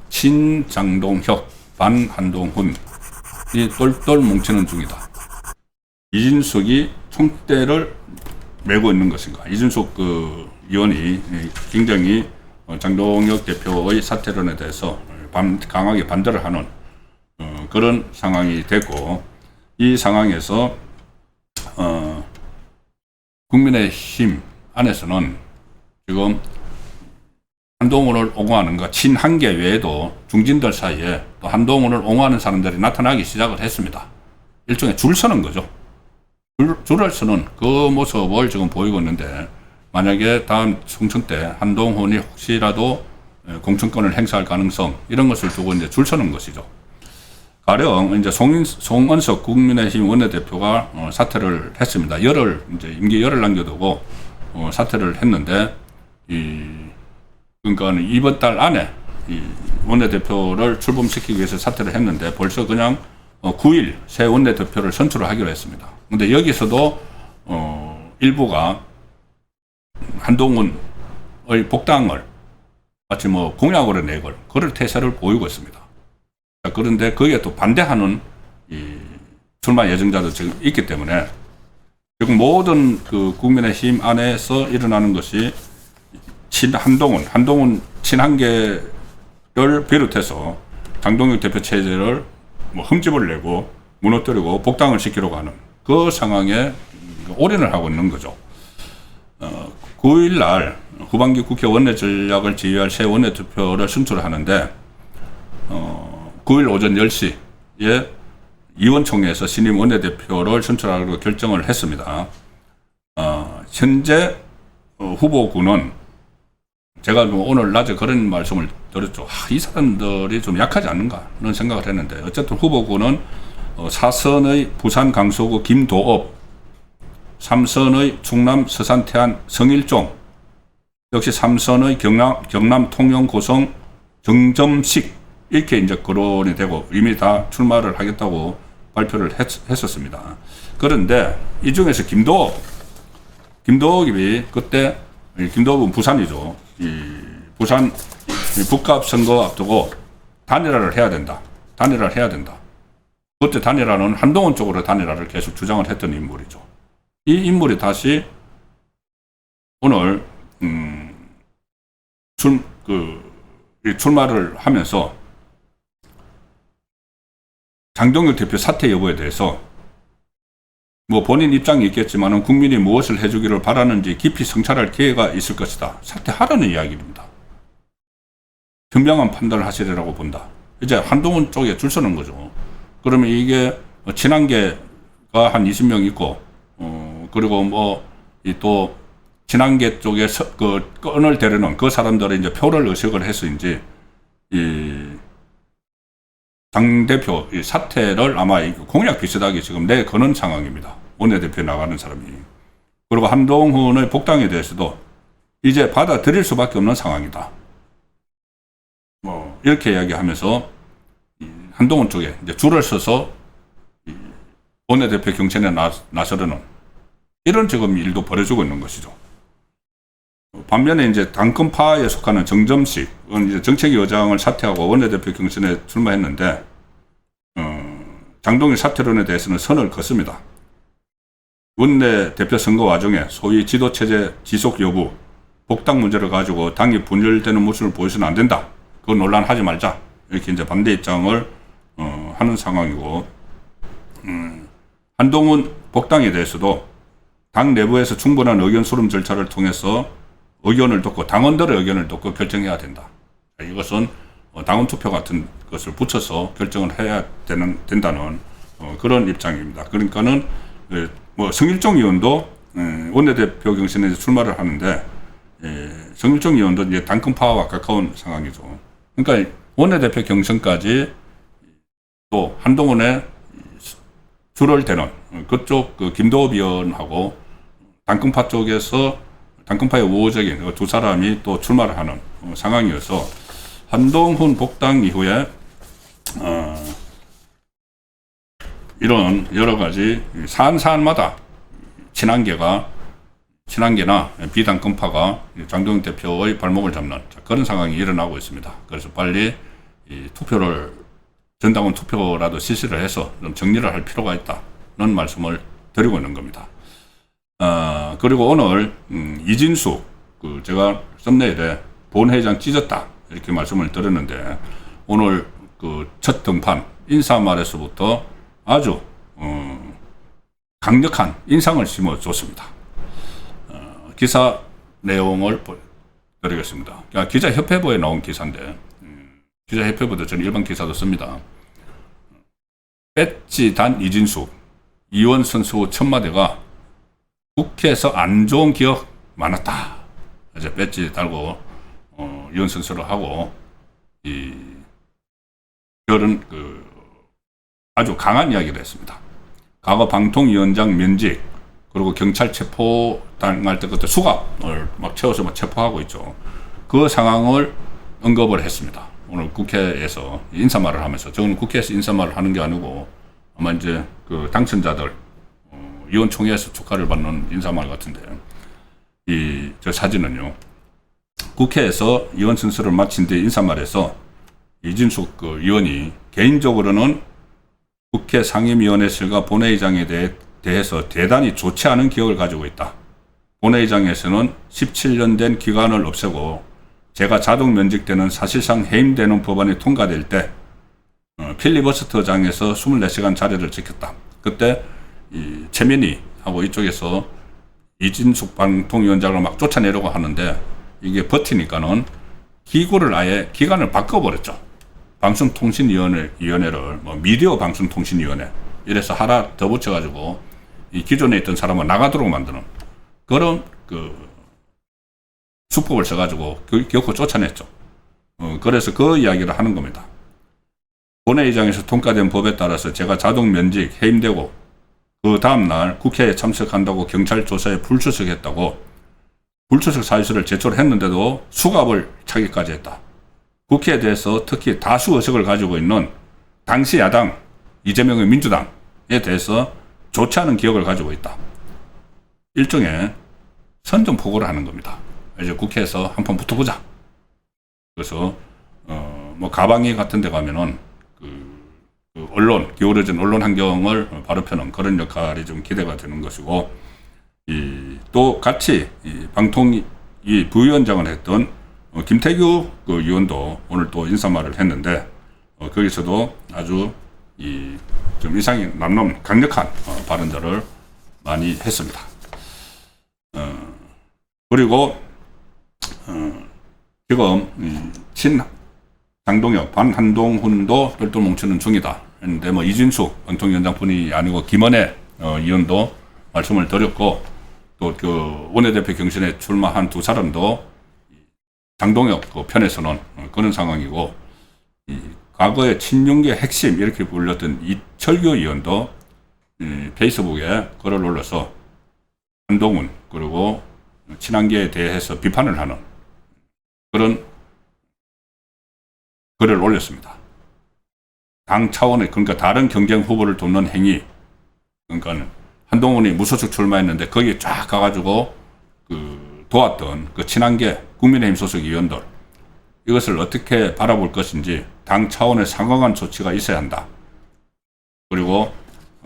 친장동혁, 반한동훈 이 똘똘 뭉치는 중이다. 이진숙이 총대를 메고 있는 것인가. 이진숙 의원이 굉장히 장동혁 대표의 사퇴론에 대해서 강하게 반대를 하는 그런 상황이 됐고, 이 상황에서 국민의힘 안에서는 지금 한동훈을 옹호하는가, 친한계 외에도 중진들 사이에 또 한동훈을 옹호하는 사람들이 나타나기 시작을 했습니다. 일종의 줄 서는 거죠. 줄을 서는 그 모습을 지금 보이고 있는데, 만약에 다음 총선 때 한동훈이 혹시라도 공천권을 행사할 가능성, 이런 것을 두고 이제 줄 서는 것이죠. 가령 이제 송은석 국민의힘 원내대표가 사퇴를 했습니다. 임기 열흘 남겨두고 사퇴를 했는데, 그러니까 이번 달 안에 이 원내대표를 출범시키기 위해서 사퇴를 했는데, 벌써 그냥 9일 새 원내대표를 선출을 하기로 했습니다. 근데 여기서도 일부가 한동훈의 복당을 마치 공약으로 내걸 그럴 태세를 보이고 있습니다. 그런데 거기에 또 반대하는 이 출마 예정자도 지금 있기 때문에, 지금 모든 국민의힘 안에서 일어나는 것이 한동훈 친한계를 비롯해서 장동혁 대표 체제를 흠집을 내고 무너뜨리고 복당을 시키려고 하는 그 상황에 올인을 하고 있는 거죠. 9일 날 후반기 국회 원내 전략을 지휘할 새 원내대표를 선출하는데, 9일 오전 10시에 의원총회에서 신임 원내대표를 선출하기로 결정을 했습니다. 현재 후보군은 제가 오늘 낮에 그런 말씀을 드렸죠. 이 사람들이 좀 약하지 않는가는 생각을 했는데, 어쨌든 후보군은 4선의 부산 강서구 김도업, 3선의 충남 서산 태안 성일종, 역시 3선의 경남 통영 고성 정점식, 이렇게 이제 거론이 되고 이미 다 출마를 하겠다고 발표를 했었습니다. 그런데 이 중에서 김도업이 그때, 김도업은 부산이죠. 부산 북갑 선거 앞두고 단일화를 해야 된다. 그때 단일화는 한동훈 쪽으로 단일화를 계속 주장을 했던 인물이죠. 이 인물이 다시 오늘 출마를 하면서 장동혁 대표 사퇴 여부에 대해서 본인 입장이 있겠지만 국민이 무엇을 해주기를 바라는지 깊이 성찰할 기회가 있을 것이다. 사퇴하라는 이야기입니다. 현명한 판단을 하시리라고 본다. 이제 한동훈 쪽에 줄 서는 거죠. 그러면 이게 친한계가 한 20명 있고, 그리고 또 친한계 쪽에 끈을 대려는 그 사람들의 이제 표를 의식을 해서인지 당 대표 사퇴를 아마 공약 비슷하게 지금 내거는 상황입니다. 원내대표 나가는 사람이. 그리고 한동훈의 복당에 대해서도 이제 받아들일 수밖에 없는 상황이다. 이렇게 이야기하면서 한동훈 쪽에 이제 줄을 서서 원내대표 경선에 나서려는 이런 지금 일도 벌어지고 있는 것이죠. 반면에 이제 당권파에 속하는 정점식은 이제 정책위 의장을 사퇴하고 원내대표 경선에 출마했는데, 장동혁 사퇴론에 대해서는 선을 긋습니다. 원내대표 선거 와중에 소위 지도체제 지속 여부, 복당 문제를 가지고 당이 분열되는 모습을 보여서는 안 된다. 그거 논란하지 말자. 이렇게 이제 반대 입장을 하는 상황이고, 한동훈 복당에 대해서도 당 내부에서 충분한 의견 수렴 절차를 통해서 의견을 듣고 당원들의 의견을 듣고 결정해야 된다. 이것은 당원 투표 같은 것을 붙여서 결정을 해야 된다는 그런 입장입니다. 그러니까는 성일종 의원도 원내대표 경선에 출마를 하는데, 성일종 의원도 이제 당권파와 가까운 상황이죠. 그러니까 원내대표 경선까지 또 한동훈의 줄을 대는 그쪽 김도업 의원하고 당권파 쪽에서 당권파의 우호적인 두 사람이 또 출마를 하는 상황이어서, 한동훈 복당 이후에 이런 여러 가지 사안마다 친한계나 비당권파가 장동혁 대표의 발목을 잡는 그런 상황이 일어나고 있습니다. 그래서 빨리 이 전당원 투표라도 실시를 해서 좀 정리를 할 필요가 있다는 말씀을 드리고 있는 겁니다. 그리고 오늘 이진숙 제가 썸네일에 본회의장 찢었다 이렇게 말씀을 드렸는데 오늘 첫 등판 인사말에서부터 아주 강력한 인상을 심어줬습니다. 기사 내용을 드리겠습니다. 기자협회부에 나온 기사인데 기자협회부도 저는 일반 기사도 씁니다. 배지 단 이진숙 이원 선수 첫마디가 국회에서 안 좋은 기억 많았다. 이제 배지 달고 이원 선수를 하고 그런 아주 강한 이야기를 했습니다. 과거 방통위원장 면직 그리고 경찰 체포 당할 때 그때 수갑을 막 채워서 막 체포하고 있죠. 그 상황을 언급을 했습니다. 오늘 국회에서 인사말을 하면서 저는 국회에서 인사말을 하는 게 아니고 아마 이제 당선자들 의원총회에서 축하를 받는 인사말 같은데 저 사진은요. 국회에서 의원 선수를 마친 뒤 인사말에서 이진숙 의원이 개인적으로는 국회 상임위원회실과 본회의장에 대해서 대단히 좋지 않은 기억을 가지고 있다. 본회의장에서는 17년 된 기관을 없애고 제가 자동 면직되는 사실상 해임되는 법안이 통과될 때 필리버스터장에서 24시간 자리를 지켰다. 그때 최민희 하고 이쪽에서 이진숙 방통위원장을 막 쫓아내려고 하는데 이게 버티니까는 아예 기관을 바꿔버렸죠. 방송통신위원회를 미디어 방송통신위원회 이래서 하나 더 붙여가지고 이 기존에 있던 사람을 나가도록 만드는 그런 수법을 써가지고 결코 쫓아냈죠. 그래서 그 이야기를 하는 겁니다. 본회의장에서 통과된 법에 따라서 제가 자동 면직 해임되고 그 다음날 국회에 참석한다고 경찰 조사에 불출석했다고 불출석 사유서를 제출했는데도 수갑을 차기까지 했다. 국회에 대해서 특히 다수 의석을 가지고 있는 당시 야당 이재명의 민주당에 대해서 좋지 않은 기억을 가지고 있다. 일종의 선전포고를 하는 겁니다. 이제 국회에서 한판 붙어보자. 그래서 가방위 같은 데 가면은 기울어진 언론 환경을 바로 펴는 그런 역할이 좀 기대가 되는 것이고 또 같이 방통위 부위원장을 했던 김태규 의원도 오늘 또 인사말을 했는데 거기서도 아주 좀 인상이 남는 강력한 발언들을 많이 했습니다. 그리고 지금 장동혁 반한동훈도 별도 뭉치는 중이다 했는데 이진숙 방통위원장뿐이 아니고 김은혜 의원도 말씀을 드렸고 또 원내대표 경선에 출마한 두 사람도 장동혁 편에서는 그런 상황이고 과거에 친윤계 핵심 이렇게 불렸던 이철규 의원도 페이스북에 글을 올려서 한동훈 그리고 친한계에 대해서 비판을 하는 그런 글을 올렸습니다. 당 차원의 그러니까 다른 경쟁 후보를 돕는 행위 그러니까 한동훈이 무소속 출마했는데 거기에 쫙 가가지고 도왔던 친한계 국민의힘 소속 의원들 이것을 어떻게 바라볼 것인지 당 차원의 상응한 조치가 있어야 한다. 그리고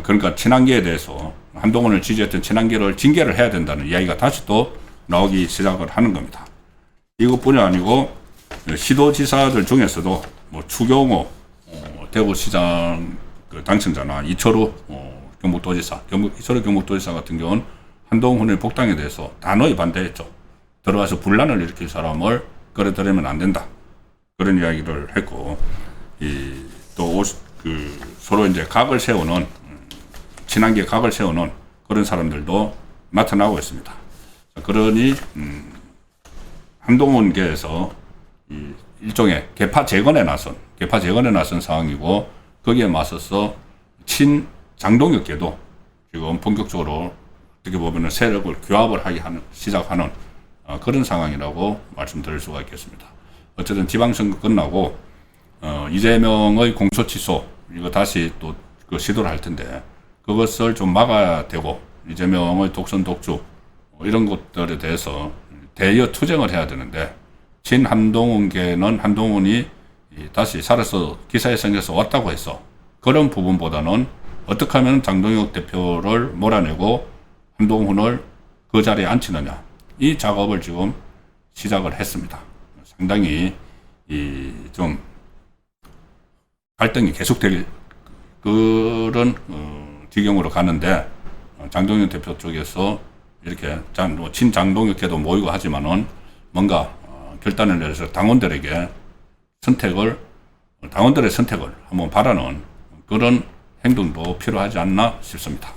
그러니까 친한계에 대해서 한동훈을 지지했던 친한계를 징계를 해야 된다는 이야기가 다시 또 나오기 시작을 하는 겁니다. 이것뿐이 아니고 시도지사들 중에서도 추경호 대구시장 당선자나 이철우 경북도지사 같은 경우는 한동훈의 복당에 대해서 단호히 반대했죠. 들어가서 분란을 일으킬 사람을 끌어들이면 안 된다. 그런 이야기를 했고, 또 서로 이제 각을 세우는, 친한계 각을 세우는 그런 사람들도 나타나고 있습니다. 그러니, 한동훈계에서 일종의 계파 재건에 나선 상황이고, 거기에 맞서서 장동혁계도 지금 본격적으로 어떻게 보면 세력을 규합을 시작하는 그런 상황이라고 말씀드릴 수가 있겠습니다. 어쨌든 지방선거 끝나고 이재명의 공소 취소 이거 다시 또 시도를 할 텐데 그것을 좀 막아야 되고 이재명의 독선 독주 이런 것들에 대해서 대여 투쟁을 해야 되는데 친 한동훈계는 한동훈이 다시 살아서 기사에 생겨서 왔다고 해서 그런 부분보다는 어떻게 하면 장동혁 대표를 몰아내고 한동훈을 그 자리에 앉히느냐 이 작업을 지금 시작을 했습니다. 상당히 좀 갈등이 계속될 그런 지경으로 가는데 장동혁 대표 쪽에서 이렇게 친장동혁계도 모이고 하지만은 뭔가 결단을 내려서 당원들의 선택을 한번 바라는 그런 행동도 필요하지 않나 싶습니다.